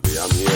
I'm here.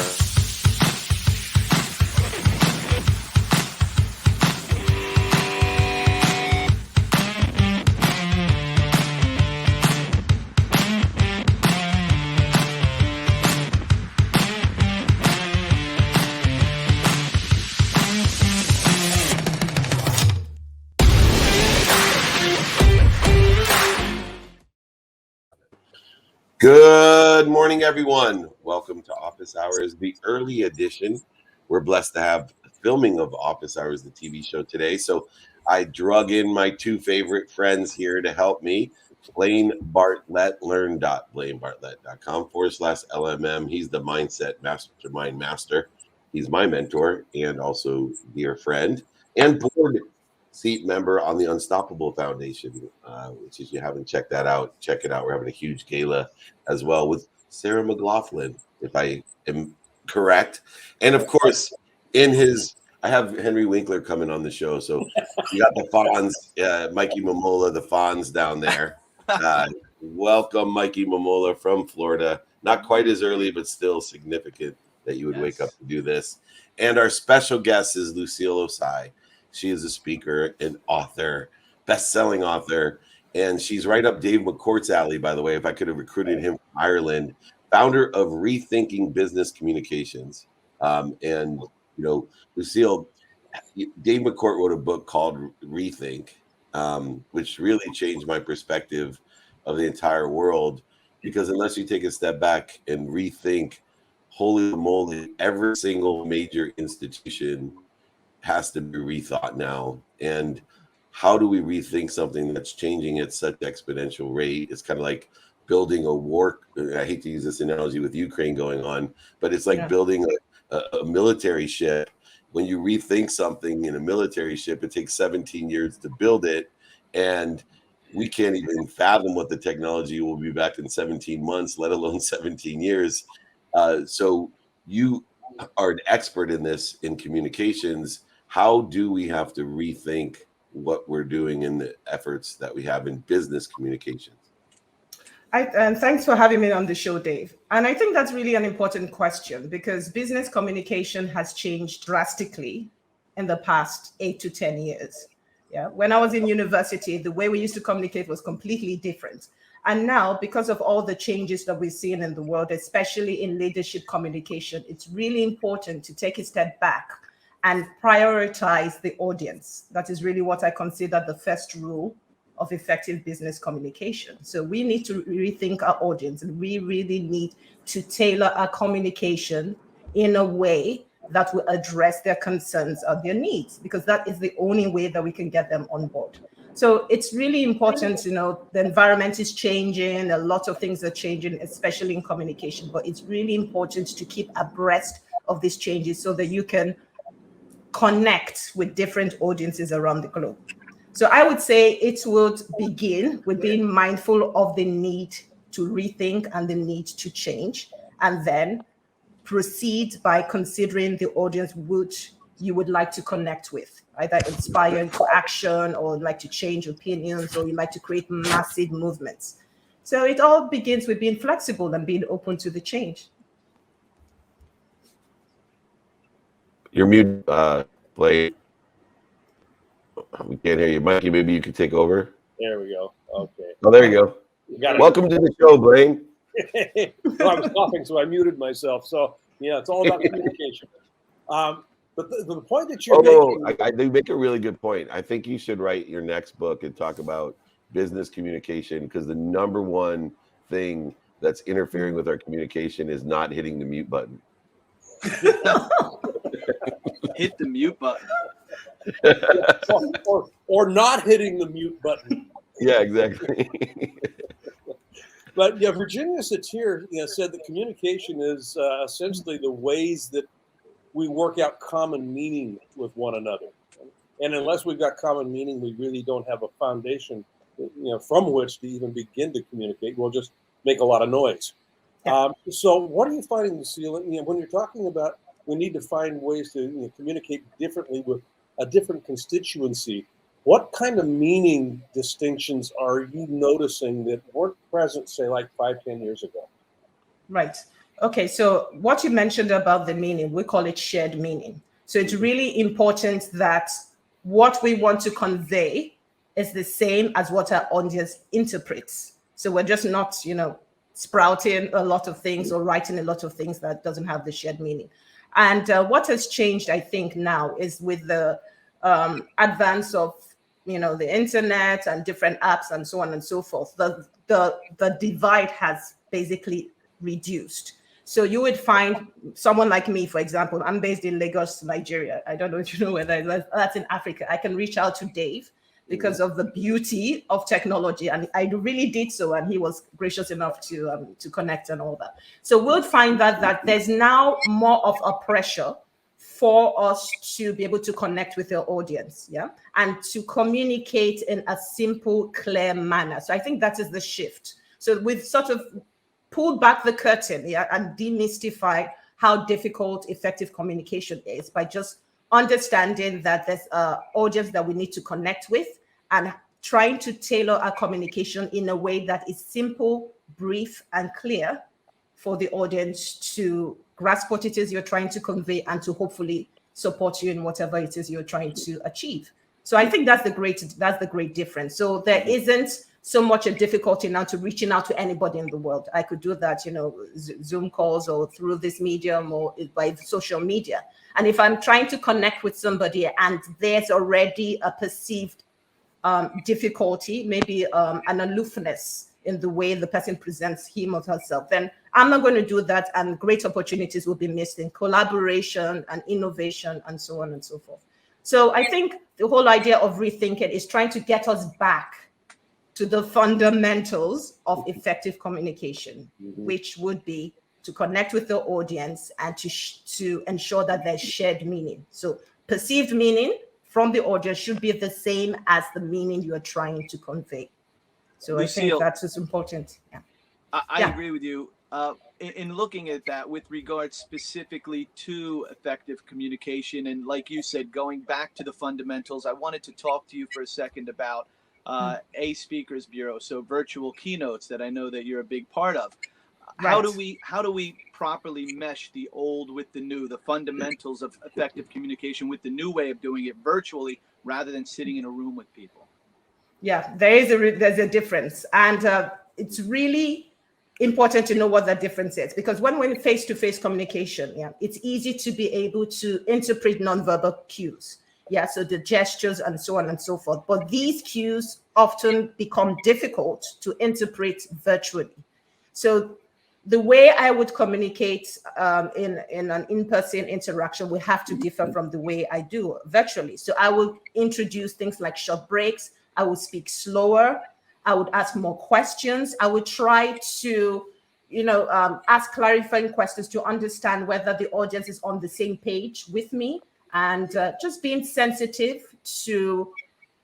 Good morning, everyone. Welcome to Office Hours, the early edition. We're blessed to have filming of Office Hours, the TV show today. So I drug in my two favorite friends here to help me. Blaine Bartlett, learn.blainebartlett.com/LMM. He's the mindset mastermind master. He's my mentor and also dear friend and board seat member on the Unstoppable Foundation, which if you haven't checked that out, check it out. We're having a huge gala as well with Sarah McLaughlin, if I am correct. And of course, I have Henry Winkler coming on the show. So you got the Fonz, Mikey Mumola, the Fonz down there. Welcome, Mikey Mumola from Florida. Not quite as early, but still significant that you would wake up to do this. And our special guest is Lucille Ossai. She is a speaker, an author, best-selling author, and she's right up Dave McCourt's alley, by the way, if I could have recruited him from Ireland, founder of Rethinking Business Communications. Lucille, Dave McCourt wrote a book called Rethink, which really changed my perspective of the entire world, because unless you take a step back and rethink, holy moly, every single major institution has to be rethought now. And how do we rethink something that's changing at such exponential rate? It's kind of like building a war. I hate to use this analogy with Ukraine going on, but it's like building a military ship. When you rethink something in a military ship, it takes 17 years to build it. And we can't even fathom what the technology will be back in 17 months, let alone 17 years. So you are an expert in this, in communications. How do we have to rethink what we're doing in the efforts that we have in business communications? And thanks for having me on the show, Dave. And I think that's really an important question because business communication has changed drastically in the past 8 to 10 years. Yeah. When I was in university, the way we used to communicate was completely different. And now, because of all the changes that we're seeing in the world, especially in leadership communication, it's really important to take a step back and prioritize the audience. That is really what I consider the first rule of effective business communication. So we need to rethink our audience, and we really need to tailor our communication in a way that will address their concerns or their needs, because that is the only way that we can get them on board. So it's really important, the environment is changing, a lot of things are changing, especially in communication, but it's really important to keep abreast of these changes so that you can connect with different audiences around the globe. So I would say it would begin with being mindful of the need to rethink and the need to change, and then proceed by considering the audience which you would like to connect with, either inspire into action or like to change opinions or you like to create massive movements. So it all begins with being flexible and being open to the change. You're muted, Blaine. We can't hear you. Mikey, maybe you could take over. There we go. Okay. Oh, there you go. Welcome to the show, Blaine. Well, I was coughing, so I muted myself. So, yeah, it's all about communication. But the point that you're making... I do make a really good point. I think you should write your next book and talk about business communication, because the number one thing that's interfering with our communication is not hitting the mute button. Hit the mute button. or not hitting the mute button. Yeah, exactly. But yeah, Virginia Satir said that communication is essentially the ways that we work out common meaning with one another. And unless we've got common meaning, we really don't have a foundation, from which to even begin to communicate. We'll just make a lot of noise. Yeah. So what are you finding, Lucille? When you're talking about we need to find ways to communicate differently with a different constituency, what kind of meaning distinctions are you noticing that weren't present, say, like 5-10 years ago? Right. Okay, so what you mentioned about the meaning, we call it shared meaning. So it's really important that what we want to convey is the same as what our audience interprets. So we're just not, sprouting a lot of things or writing a lot of things that doesn't have the shared meaning. And what has changed, I think, now is with the advance of the internet and different apps and so on and so forth. The divide has basically reduced. So you would find someone like me, for example, I'm based in Lagos, Nigeria. I don't know if you know where that's in Africa. I can reach out to Dave because of the beauty of technology. And I really did so. And he was gracious enough to connect and all that. So we'll find that there's now more of a pressure for us to be able to connect with our audience, and to communicate in a simple, clear manner. So I think that is the shift. So we've sort of pulled back the curtain, and demystify how difficult effective communication is by just understanding that there's an audience that we need to connect with, and trying to tailor our communication in a way that is simple, brief, and clear for the audience to grasp what it is you're trying to convey and to hopefully support you in whatever it is you're trying to achieve. So I think that's the great difference. So there isn't so much a difficulty now to reaching out to anybody in the world. I could do that, Zoom calls or through this medium or by social media. And if I'm trying to connect with somebody and there's already a perceived difficulty, maybe an aloofness in the way the person presents him or herself, then I'm not going to do that, and great opportunities will be missed in collaboration and innovation and so on and so forth. So I think the whole idea of rethinking is trying to get us back to the fundamentals of effective communication, which would be to connect with the audience and to ensure that there's shared meaning. So perceived meaning from the audience should be the same as the meaning you are trying to convey. So Lucille, I think that's just important. Yeah. I agree with you. In looking at that with regards specifically to effective communication, and like you said, going back to the fundamentals, I wanted to talk to you for a second about a speakers bureau, so virtual keynotes that I know that you're a big part of. Right. How do we properly mesh the old with the new, the fundamentals of effective communication with the new way of doing it virtually rather than sitting in a room with people? Yeah, there's a difference, and it's really important to know what that difference is, because when we're in face-to-face communication, it's easy to be able to interpret nonverbal cues. So the gestures and so on and so forth. But these cues often become difficult to interpret virtually. So the way I would communicate in an in-person interaction will have to differ from the way I do virtually. So I will introduce things like short breaks. I would speak slower. I would ask more questions. I would try to, ask clarifying questions to understand whether the audience is on the same page with me, and just being sensitive to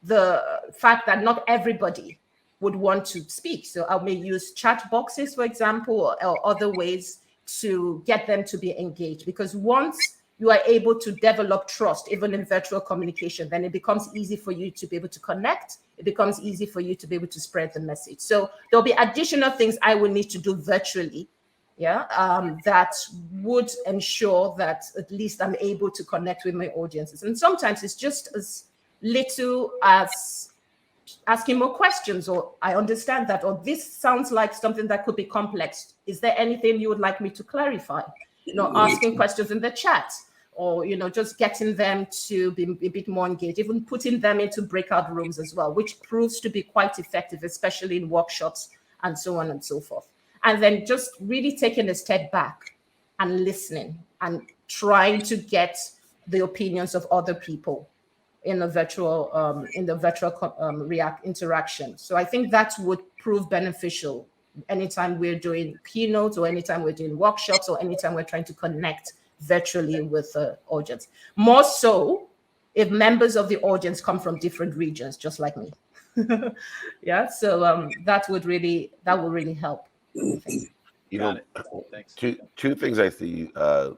the fact that not everybody would want to speak. So I may use chat boxes, for example, or other ways to get them to be engaged, because once you are able to develop trust, even in virtual communication, then it becomes easy for you to be able to connect. It becomes easy for you to be able to spread the message. So there'll be additional things I will need to do virtually, that would ensure that at least I'm able to connect with my audiences. And sometimes it's just as little as asking more questions, or I understand that, or this sounds like something that could be complex. Is there anything you would like me to clarify? Asking questions in the chat, or just getting them to be a bit more engaged, even putting them into breakout rooms as well, which proves to be quite effective, especially in workshops and so on and so forth. And then just really taking a step back and listening and trying to get the opinions of other people in the virtual interaction. So I think that would prove beneficial anytime we're doing keynotes, or anytime we're doing workshops, or anytime we're trying to connect virtually with the audience. More so if members of the audience come from different regions, just like me. So that would really help. Thanks. Two things I see,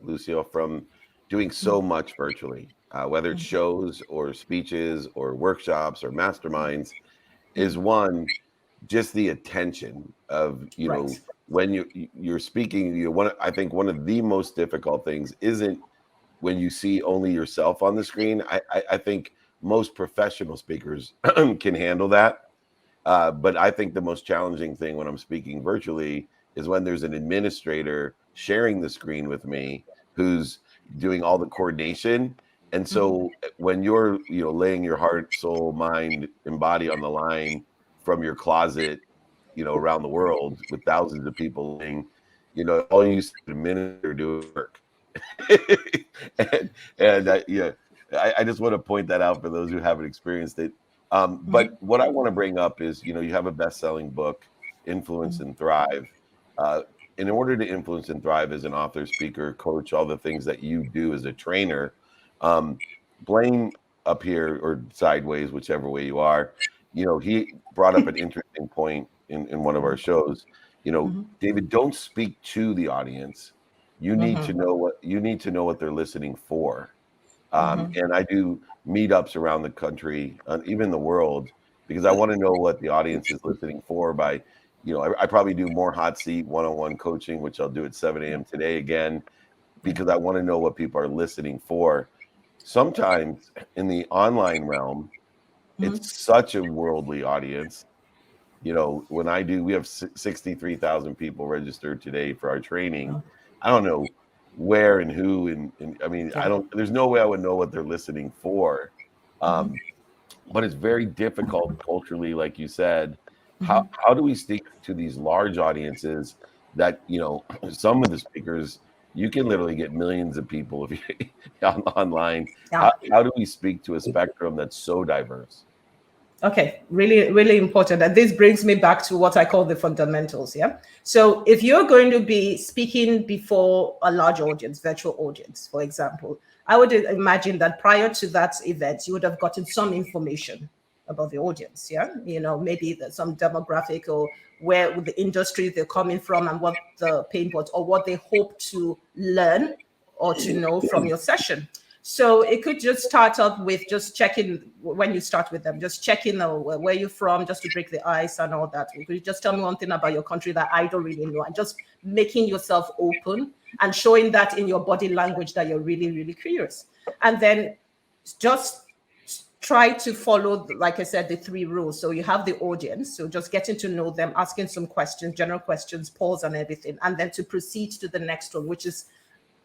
Lucille, from doing so much virtually, whether it's shows or speeches or workshops or masterminds, is one, just the attention of when you're speaking, I think one of the most difficult things isn't when you see only yourself on the screen. I think most professional speakers can handle that. But I think the most challenging thing when I'm speaking virtually is when there's an administrator sharing the screen with me who's doing all the coordination. And so when you're, laying your heart, soul, mind, and body on the line from your closet, around the world with thousands of people, all you see is an administrator doing work. I just want to point that out for those who haven't experienced it. But what I want to bring up is, you have a best-selling book, Influence and Thrive. In order to influence and thrive as an author, speaker, coach, all the things that you do as a trainer, Blaine up here or sideways, whichever way you are, he brought up an interesting point in one of our shows. David, don't speak to the audience. You need to know what they're listening for. And I do meetups around the country, even the world, because I want to know what the audience is listening for by, I probably do more hot seat one-on-one coaching, which I'll do at 7 a.m. today again, because I want to know what people are listening for. Sometimes in the online realm, it's such a worldly audience. We have 63,000 people registered today for our training. I don't know where and who, and I mean, there's no way I would know what they're listening for. But it's very difficult culturally, like you said. How do we speak to these large audiences that, some of the speakers, you can literally get millions of people if you online. Yeah. How do we speak to a spectrum that's so diverse? Okay, really, really important. And this brings me back to what I call the fundamentals. Yeah. So if you're going to be speaking before a large audience, virtual audience, for example, I would imagine that prior to that event, you would have gotten some information about the audience. Yeah. Maybe some demographic or where the industry they're coming from and what the pain points or what they hope to learn or to know from your session. So it could just start up with just checking when you start with them, just checking where you're from, just to break the ice and all that. Could you just tell me one thing about your country that I don't really know? And just making yourself open and showing that in your body language that you're really, really curious. And then just try to follow, like I said, the 3 rules. So you have the audience, so just getting to know them, asking some questions, general questions, pause and everything. And then to proceed to the next one, which is,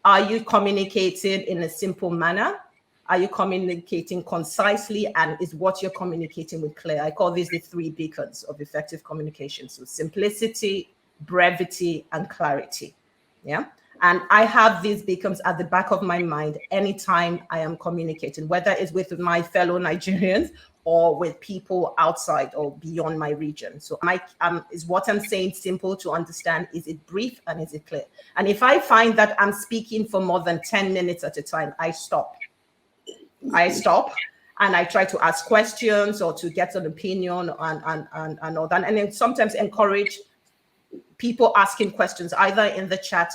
are you communicating in a simple manner? Are you communicating concisely? And is what you're communicating with clear? I call these the 3 beacons of effective communication. So simplicity, brevity, and clarity. Yeah. And I have these beacons at the back of my mind anytime I am communicating, whether it's with my fellow Nigerians or with people outside or beyond my region. So is what I'm saying simple to understand? Is it brief and is it clear? And if I find that I'm speaking for more than 10 minutes at a time, I stop. And I try to ask questions or to get an opinion and all that. And then sometimes encourage people asking questions either in the chat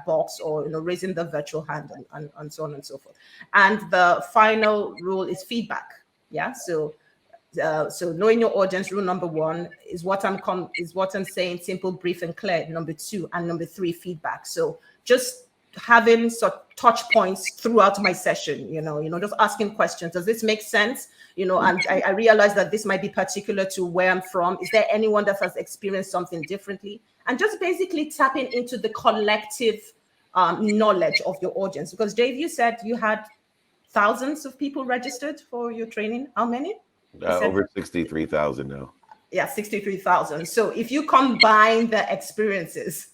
box or raising the virtual hand and so on and so forth. And the final rule is feedback. Yeah. So knowing your audience, rule number 1 is what I'm saying, simple, brief, and clear. Number 2 and number 3, feedback. So just having touch points throughout my session, just asking questions. Does this make sense? And I realize that this might be particular to where I'm from. Is there anyone that has experienced something differently? And just basically tapping into the collective knowledge of your audience. Because Dave, you said you had thousands of people registered for your training. How many? Over 63,000 now. Yeah, 63,000. So if you combine the experiences,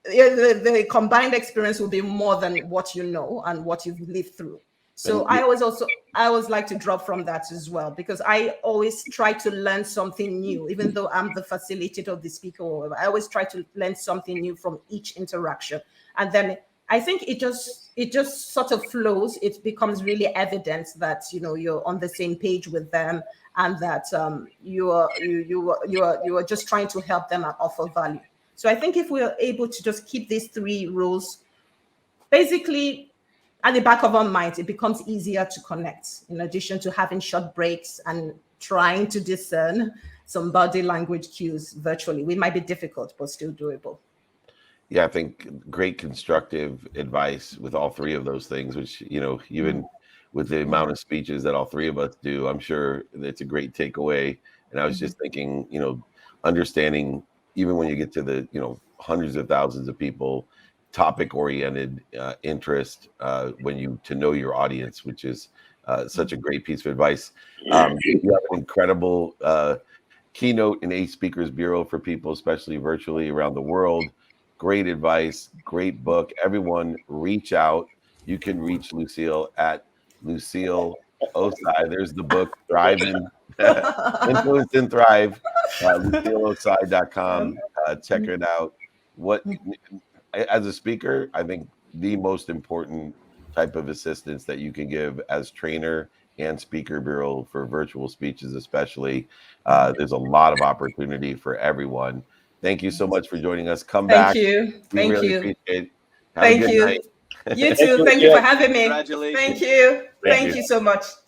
the combined experience will be more than what you know and what you've lived through. So I always like to drop from that as well, because I always try to learn something new, even though I'm the facilitator of the speaker or whatever. I always try to learn something new from each interaction. And then I think it just sort of flows. It becomes really evident that you're on the same page with them, and that you are just trying to help them and offer value. So I think if we are able to just keep these 3 rules, basically at the back of our minds, it becomes easier to connect. In addition to having short breaks and trying to discern, some body language cues virtually. We might be difficult, but still doable. Yeah, I think great constructive advice with all three of those things, which, even with the amount of speeches that all three of us do, I'm sure it's a great takeaway. And I was just thinking, understanding, even when you get to the, hundreds of thousands of people, topic oriented interest, to know your audience, which is such a great piece of advice. You have an incredible keynote in ACE Speakers Bureau for people, especially virtually around the world. Great advice, great book. Everyone reach out. You can reach Lucille at Lucille Ossai. There's the book, Thrive and Influence and Thrive, LucilleOssai.com. Check it out. As a speaker, I think the most important type of assistance that you can give as trainer and speaker bureau for virtual speeches, especially, there's a lot of opportunity for everyone. Thank you so much for joining us. Come back. Thank you. We Thank really you. appreciate it. Have a Thank good you. night. You too. Thank you for having me. Congratulations. Thank you. Thank Thank you. you so much.